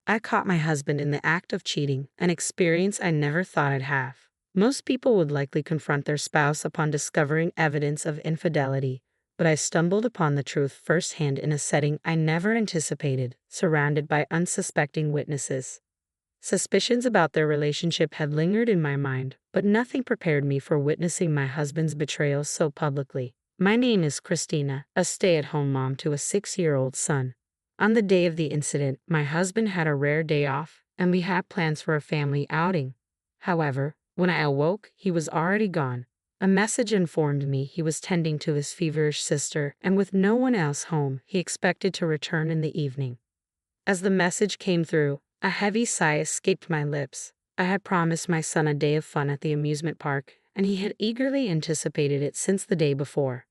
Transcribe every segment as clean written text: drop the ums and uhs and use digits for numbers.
I caught my husband in the act of cheating, an experience I never thought I'd have. Most people would likely confront their spouse upon discovering evidence of infidelity, but I stumbled upon the truth firsthand in a setting I never anticipated, surrounded by unsuspecting witnesses. Suspicions about their relationship had lingered in my mind, but nothing prepared me for witnessing my husband's betrayal so publicly. My name is Christina, a stay-at-home mom to a 6-year-old son. On the day of the incident, my husband had a rare day off, and we had plans for a family outing. However, when I awoke, he was already gone. A message informed me he was tending to his feverish sister, and with no one else home, he expected to return in the evening. As the message came through, a heavy sigh escaped my lips. I had promised my son a day of fun at the amusement park, and he had eagerly anticipated it since the day before.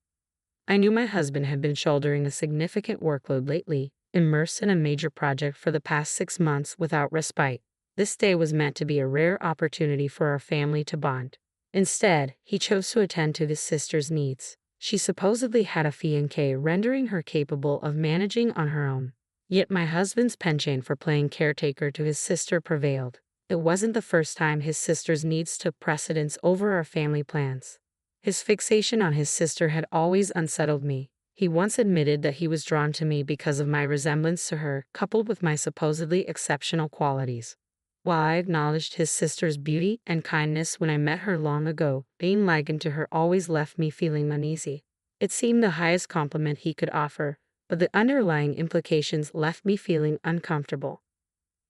I knew my husband had been shouldering a significant workload lately, immersed in a major project for the past 6 months without respite. This day was meant to be a rare opportunity for our family to bond. Instead, he chose to attend to his sister's needs. She supposedly had a fiancé, rendering her capable of managing on her own. Yet my husband's penchant for playing caretaker to his sister prevailed. It wasn't the first time his sister's needs took precedence over our family plans. His fixation on his sister had always unsettled me. He once admitted that he was drawn to me because of my resemblance to her, coupled with my supposedly exceptional qualities. While I acknowledged his sister's beauty and kindness when I met her long ago, being likened to her always left me feeling uneasy. It seemed the highest compliment he could offer, but the underlying implications left me feeling uncomfortable.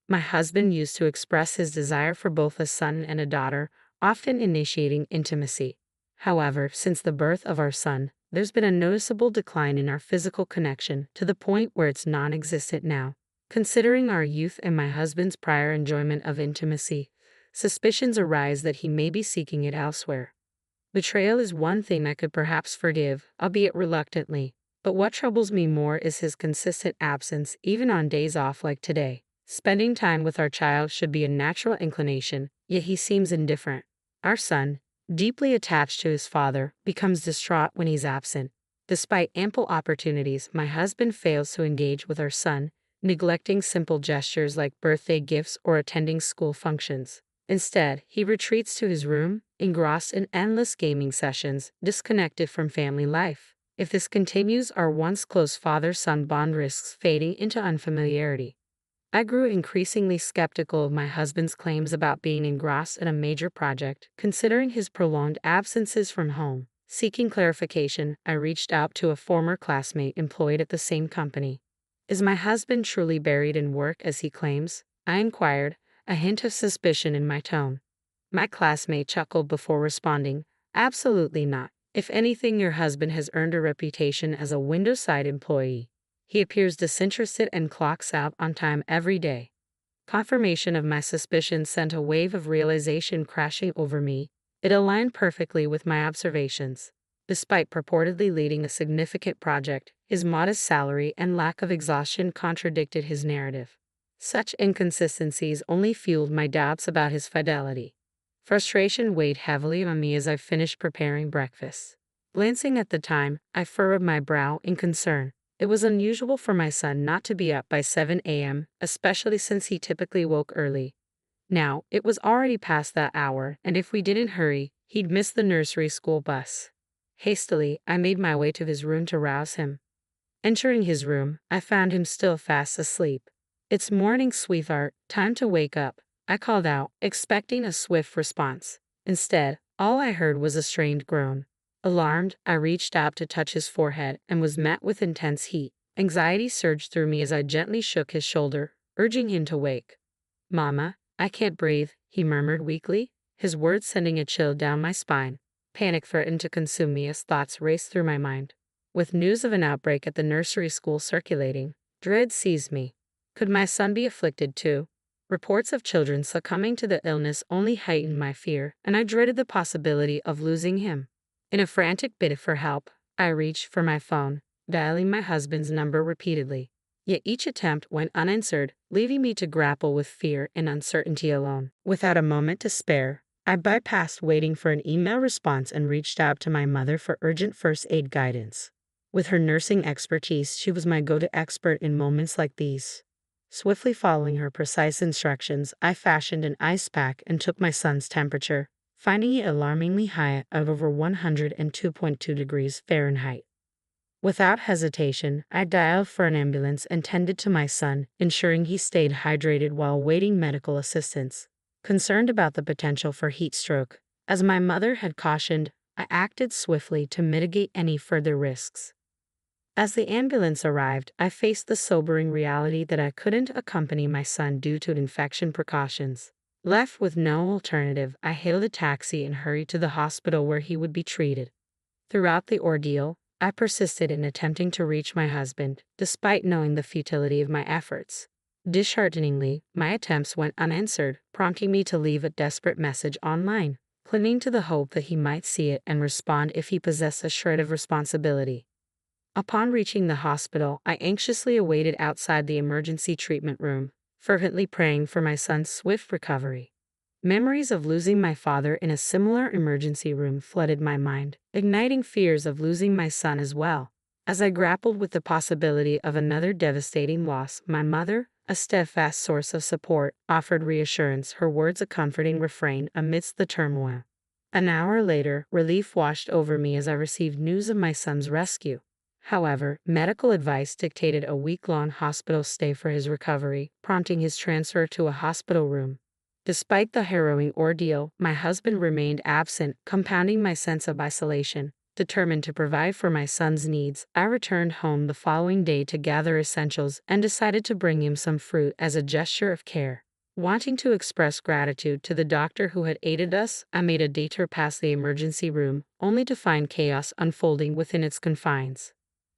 My husband used to express his desire for both a son and a daughter, often initiating intimacy. However, since the birth of our son, there's been a noticeable decline in our physical connection to the point where it's non-existent now. Considering our youth and my husband's prior enjoyment of intimacy, suspicions arise that he may be seeking it elsewhere. Betrayal is one thing I could perhaps forgive, albeit reluctantly, but what troubles me more is his consistent absence, even on days off like today. Spending time with our child should be a natural inclination, yet he seems indifferent. Our son, deeply attached to his father, becomes distraught when he's absent. Despite ample opportunities, my husband fails to engage with our son, neglecting simple gestures like birthday gifts or attending school functions. Instead, he retreats to his room, engrossed in endless gaming sessions, disconnected from family life. If this continues, our once close father-son bond risks fading into unfamiliarity. I grew increasingly skeptical of my husband's claims about being engrossed in a major project, considering his prolonged absences from home. Seeking clarification, I reached out to a former classmate employed at the same company. Is my husband truly buried in work as he claims? I inquired, a hint of suspicion in my tone. My classmate chuckled before responding, absolutely not. If anything, your husband has earned a reputation as a window-side employee. He appears disinterested and clocks out on time every day. Confirmation of my suspicions sent a wave of realization crashing over me. It aligned perfectly with my observations. Despite purportedly leading a significant project, his modest salary and lack of exhaustion contradicted his narrative. Such inconsistencies only fueled my doubts about his fidelity. Frustration weighed heavily on me as I finished preparing breakfast. Glancing at the time, I furrowed my brow in concern. It was unusual for my son not to be up by 7 a.m., especially since he typically woke early. Now, it was already past that hour, and if we didn't hurry, he'd miss the nursery school bus. Hastily, I made my way to his room to rouse him. Entering his room, I found him still fast asleep. "It's morning, sweetheart, time to wake up," I called out, expecting a swift response. Instead, all I heard was a strained groan. Alarmed, I reached out to touch his forehead and was met with intense heat. Anxiety surged through me as I gently shook his shoulder, urging him to wake. "Mama, I can't breathe," he murmured weakly, his words sending a chill down my spine. Panic threatened to consume me as thoughts raced through my mind. With news of an outbreak at the nursery school circulating, dread seized me. Could my son be afflicted too? Reports of children succumbing to the illness only heightened my fear, and I dreaded the possibility of losing him. In a frantic bid for help, I reached for my phone, dialing my husband's number repeatedly. Yet each attempt went unanswered, leaving me to grapple with fear and uncertainty alone. Without a moment to spare, I bypassed waiting for an email response and reached out to my mother for urgent first aid guidance. With her nursing expertise, she was my go-to expert in moments like these. Swiftly following her precise instructions, I fashioned an ice pack and took my son's temperature, finding it alarmingly high at over 102.2 degrees Fahrenheit. Without hesitation, I dialed for an ambulance and tended to my son, ensuring he stayed hydrated while awaiting medical assistance. Concerned about the potential for heat stroke, as my mother had cautioned, I acted swiftly to mitigate any further risks. As the ambulance arrived, I faced the sobering reality that I couldn't accompany my son due to infection precautions. Left with no alternative, I hailed a taxi and hurried to the hospital where he would be treated. Throughout the ordeal, I persisted in attempting to reach my husband, despite knowing the futility of my efforts. Dishearteningly, my attempts went unanswered, prompting me to leave a desperate message online, clinging to the hope that he might see it and respond if he possessed a shred of responsibility. Upon reaching the hospital, I anxiously awaited outside the emergency treatment room, fervently praying for my son's swift recovery. Memories of losing my father in a similar emergency room flooded my mind, igniting fears of losing my son as well. As I grappled with the possibility of another devastating loss, my mother, a steadfast source of support, offered reassurance, her words a comforting refrain amidst the turmoil. An hour later, relief washed over me as I received news of my son's rescue. However, medical advice dictated a week-long hospital stay for his recovery, prompting his transfer to a hospital room. Despite the harrowing ordeal, my husband remained absent, compounding my sense of isolation. Determined to provide for my son's needs, I returned home the following day to gather essentials and decided to bring him some fruit as a gesture of care. Wanting to express gratitude to the doctor who had aided us, I made a detour past the emergency room, only to find chaos unfolding within its confines.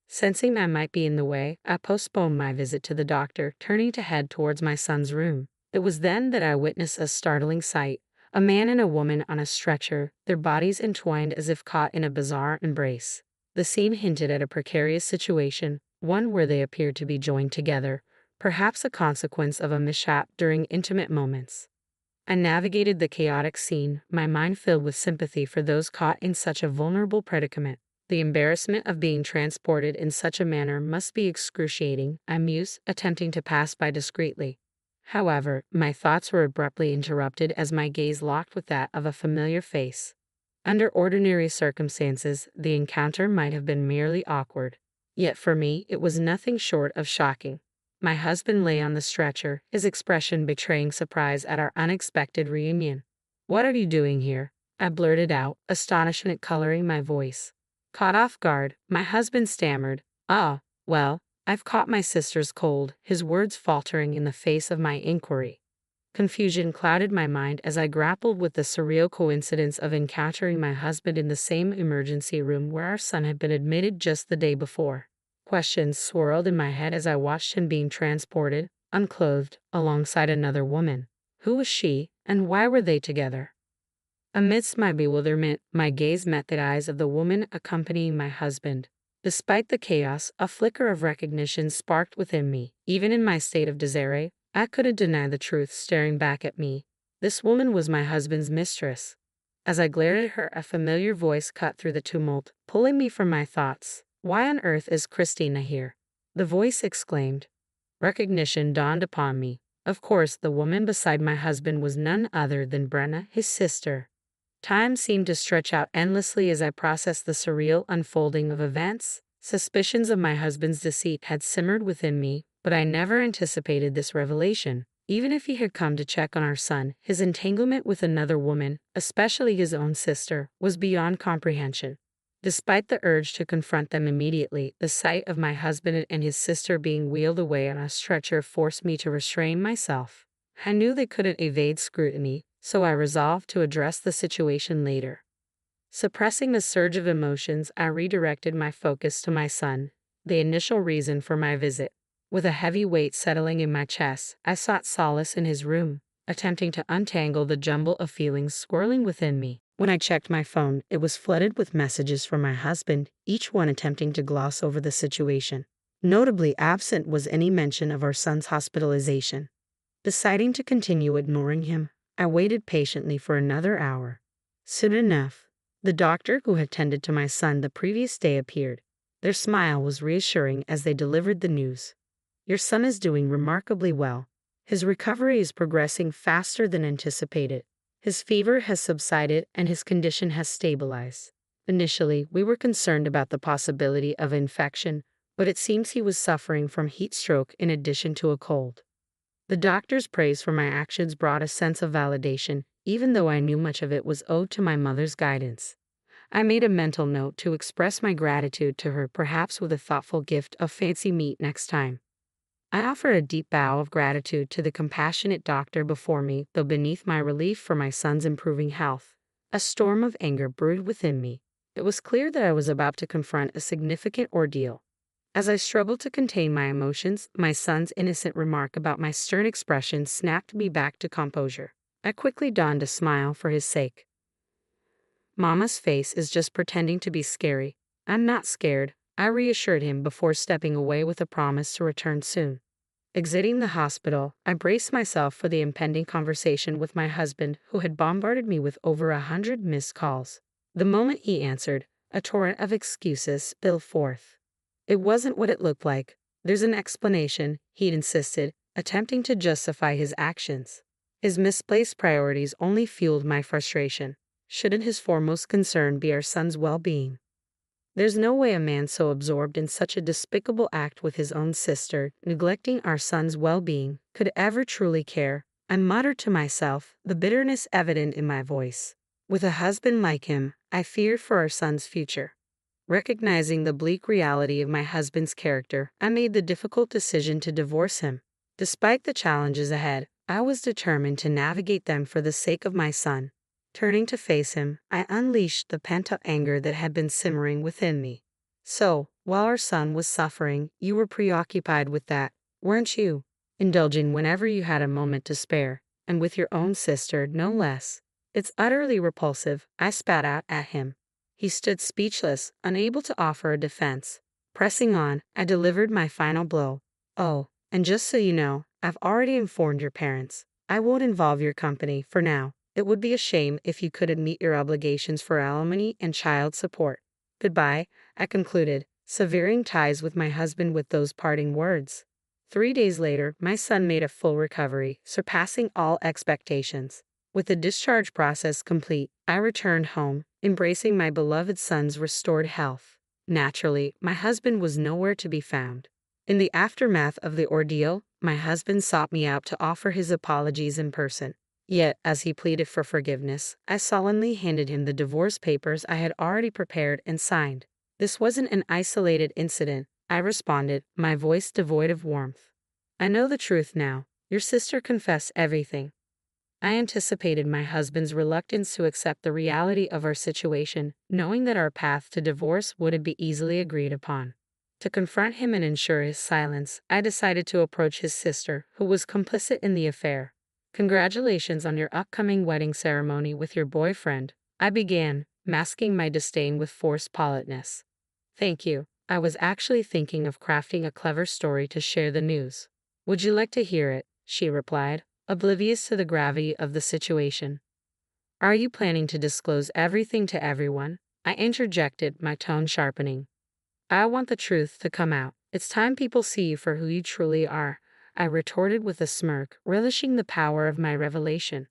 Sensing I might be in the way, I postponed my visit to the doctor, turning to head towards my son's room. It was then that I witnessed a startling sight: a man and a woman on a stretcher, their bodies entwined as if caught in a bizarre embrace. The scene hinted at a precarious situation, one where they appeared to be joined together, perhaps a consequence of a mishap during intimate moments. I navigated the chaotic scene, my mind filled with sympathy for those caught in such a vulnerable predicament. The embarrassment of being transported in such a manner must be excruciating, I mused, attempting to pass by discreetly. However, my thoughts were abruptly interrupted as my gaze locked with that of a familiar face. Under ordinary circumstances, the encounter might have been merely awkward. Yet for me, it was nothing short of shocking. My husband lay on the stretcher, his expression betraying surprise at our unexpected reunion. "What are you doing here?" I blurted out, astonishment coloring my voice. Caught off guard, my husband stammered, well, I've caught my sister's cold," his words faltering in the face of my inquiry. Confusion clouded my mind as I grappled with the surreal coincidence of encountering my husband in the same emergency room where our son had been admitted just the day before. Questions swirled in my head as I watched him being transported, unclothed, alongside another woman. Who was she, and why were they together? Amidst my bewilderment, my gaze met the eyes of the woman accompanying my husband. Despite the chaos, a flicker of recognition sparked within me. Even in my state of disarray, I couldn't deny the truth staring back at me. This woman was my husband's mistress. As I glared at her, a familiar voice cut through the tumult, pulling me from my thoughts. "Why on earth is Christina here?" the voice exclaimed. Recognition dawned upon me. Of course, the woman beside my husband was none other than Brenna, his sister. Time seemed to stretch out endlessly as I processed the surreal unfolding of events. Suspicions of my husband's deceit had simmered within me, but I never anticipated this revelation. Even if he had come to check on our son, his entanglement with another woman, especially his own sister, was beyond comprehension. Despite the urge to confront them immediately, the sight of my husband and his sister being wheeled away on a stretcher forced me to restrain myself. I knew they couldn't evade scrutiny, so I resolved to address the situation later. Suppressing the surge of emotions, I redirected my focus to my son, the initial reason for my visit. With a heavy weight settling in my chest, I sought solace in his room, attempting to untangle the jumble of feelings swirling within me. When I checked my phone, it was flooded with messages from my husband, each one attempting to gloss over the situation. Notably absent was any mention of our son's hospitalization. Deciding to continue ignoring him, I waited patiently for another hour. Soon enough, the doctor who had tended to my son the previous day appeared. Their smile was reassuring as they delivered the news. Your son is doing remarkably well. His recovery is progressing faster than anticipated. His fever has subsided and his condition has stabilized. Initially, we were concerned about the possibility of infection, but it seems he was suffering from heat stroke in addition to a cold. The doctor's praise for my actions brought a sense of validation, even though I knew much of it was owed to my mother's guidance. I made a mental note to express my gratitude to her, perhaps with a thoughtful gift of fancy meat next time. I offered a deep bow of gratitude to the compassionate doctor before me, though beneath my relief for my son's improving health, a storm of anger brewed within me. It was clear that I was about to confront a significant ordeal. As I struggled to contain my emotions, my son's innocent remark about my stern expression snapped me back to composure. I quickly donned a smile for his sake. Mama's face is just pretending to be scary. I'm not scared, I reassured him before stepping away with a promise to return soon. Exiting the hospital, I braced myself for the impending conversation with my husband, who had bombarded me with over 100 missed calls. The moment he answered, a torrent of excuses spilled forth. It wasn't what it looked like. There's an explanation, he'd insisted, attempting to justify his actions. His misplaced priorities only fueled my frustration. Shouldn't his foremost concern be our son's well-being? There's no way a man so absorbed in such a despicable act with his own sister, neglecting our son's well-being, could ever truly care. I muttered to myself, the bitterness evident in my voice. With a husband like him, I feared for our son's future. Recognizing the bleak reality of my husband's character, I made the difficult decision to divorce him. Despite the challenges ahead, I was determined to navigate them for the sake of my son. Turning to face him, I unleashed the pent-up anger that had been simmering within me. So, while our son was suffering, you were preoccupied with that, weren't you? Indulging whenever you had a moment to spare, and with your own sister, no less. It's utterly repulsive, I spat out at him. He stood speechless, unable to offer a defense. Pressing on, I delivered my final blow. Oh, and just so you know, I've already informed your parents. I won't involve your company, for now. It would be a shame if you couldn't meet your obligations for alimony and child support. Goodbye, I concluded, severing ties with my husband with those parting words. 3 days later, my son made a full recovery, surpassing all expectations. With the discharge process complete, I returned home, embracing my beloved son's restored health. Naturally, my husband was nowhere to be found. In the aftermath of the ordeal, my husband sought me out to offer his apologies in person. Yet, as he pleaded for forgiveness, I solemnly handed him the divorce papers I had already prepared and signed. This wasn't an isolated incident, I responded, my voice devoid of warmth. I know the truth now. Your sister confessed everything. I anticipated my husband's reluctance to accept the reality of our situation, knowing that our path to divorce wouldn't be easily agreed upon. To confront him and ensure his silence, I decided to approach his sister, who was complicit in the affair. Congratulations on your upcoming wedding ceremony with your boyfriend, I began, masking my disdain with forced politeness. Thank you. I was actually thinking of crafting a clever story to share the news. Would you like to hear it? She replied, oblivious to the gravity of the situation. Are you planning to disclose everything to everyone? I interjected, my tone sharpening. I want the truth to come out. It's time people see you for who you truly are, I retorted with a smirk, relishing the power of my revelation.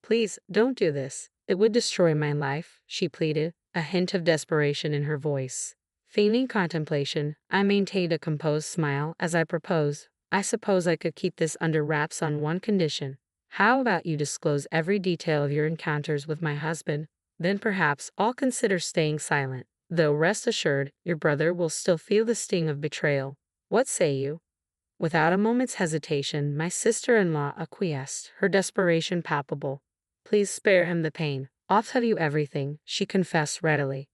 Please, don't do this. It would destroy my life, she pleaded, a hint of desperation in her voice. Feigning contemplation, I maintained a composed smile as I proposed. I suppose I could keep this under wraps on one condition. How about you disclose every detail of your encounters with my husband? Then perhaps I'll consider staying silent, though rest assured, your brother will still feel the sting of betrayal. What say you? Without a moment's hesitation, my sister-in-law acquiesced, her desperation palpable. Please spare him the pain. I'll tell you everything, she confessed readily.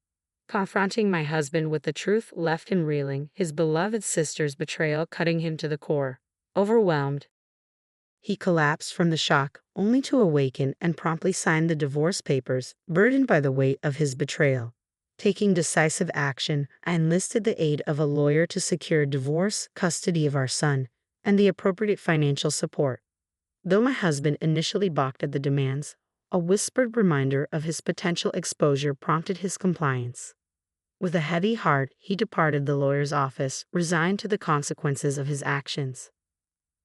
Confronting my husband with the truth left him reeling, his beloved sister's betrayal cutting him to the core. Overwhelmed, he collapsed from the shock, only to awaken and promptly sign the divorce papers, burdened by the weight of his betrayal. Taking decisive action, I enlisted the aid of a lawyer to secure divorce, custody of our son, and the appropriate financial support. Though my husband initially balked at the demands, a whispered reminder of his potential exposure prompted his compliance. With a heavy heart, he departed the lawyer's office, resigned to the consequences of his actions.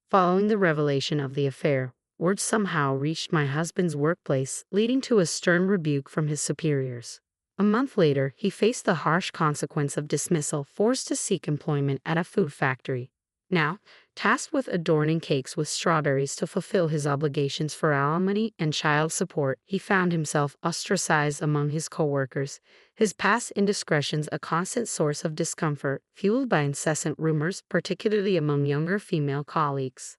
Following the revelation of the affair, word somehow reached my husband's workplace, leading to a stern rebuke from his superiors. A month later, he faced the harsh consequence of dismissal, forced to seek employment at a food factory. Now, tasked with adorning cakes with strawberries to fulfill his obligations for alimony and child support, he found himself ostracized among his coworkers, his past indiscretions a constant source of discomfort, fueled by incessant rumors, particularly among younger female colleagues.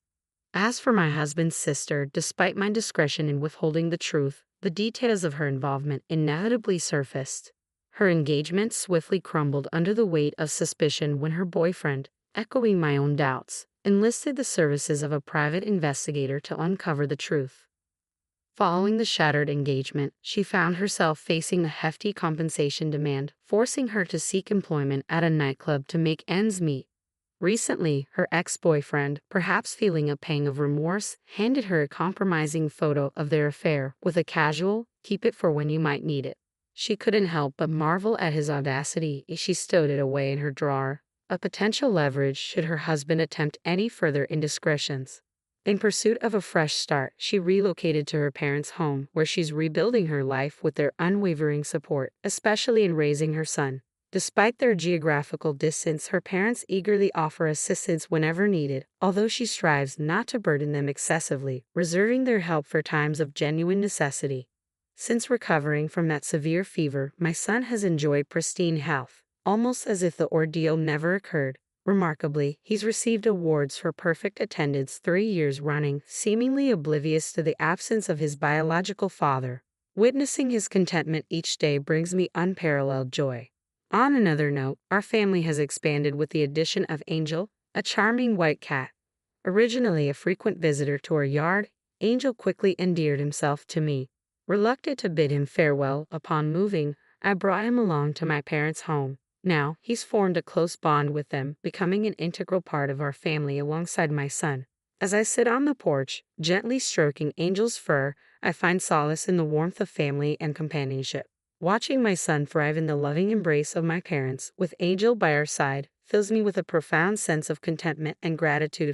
As for my husband's sister, despite my discretion in withholding the truth, the details of her involvement inevitably surfaced. Her engagement swiftly crumbled under the weight of suspicion when her boyfriend, echoing my own doubts, enlisted the services of a private investigator to uncover the truth. Following the shattered engagement, she found herself facing a hefty compensation demand, forcing her to seek employment at a nightclub to make ends meet. Recently, her ex-boyfriend, perhaps feeling a pang of remorse, handed her a compromising photo of their affair with a casual, "keep it for when you might need it." She couldn't help but marvel at his audacity as she stowed it away in her drawer, a potential leverage should her husband attempt any further indiscretions. In pursuit of a fresh start, she relocated to her parents' home, where she's rebuilding her life with their unwavering support, especially in raising her son. Despite their geographical distance, her parents eagerly offer assistance whenever needed, although she strives not to burden them excessively, reserving their help for times of genuine necessity. Since recovering from that severe fever, my son has enjoyed pristine health, almost as if the ordeal never occurred. Remarkably, he's received awards for perfect attendance 3 years running, seemingly oblivious to the absence of his biological father. Witnessing his contentment each day brings me unparalleled joy. On another note, our family has expanded with the addition of Angel, a charming white cat. Originally a frequent visitor to our yard, Angel quickly endeared himself to me. Reluctant to bid him farewell upon moving, I brought him along to my parents' home. Now, he's formed a close bond with them, becoming an integral part of our family alongside my son. As I sit on the porch, gently stroking Angel's fur, I find solace in the warmth of family and companionship. Watching my son thrive in the loving embrace of my parents, with Angel by our side, fills me with a profound sense of contentment and gratitude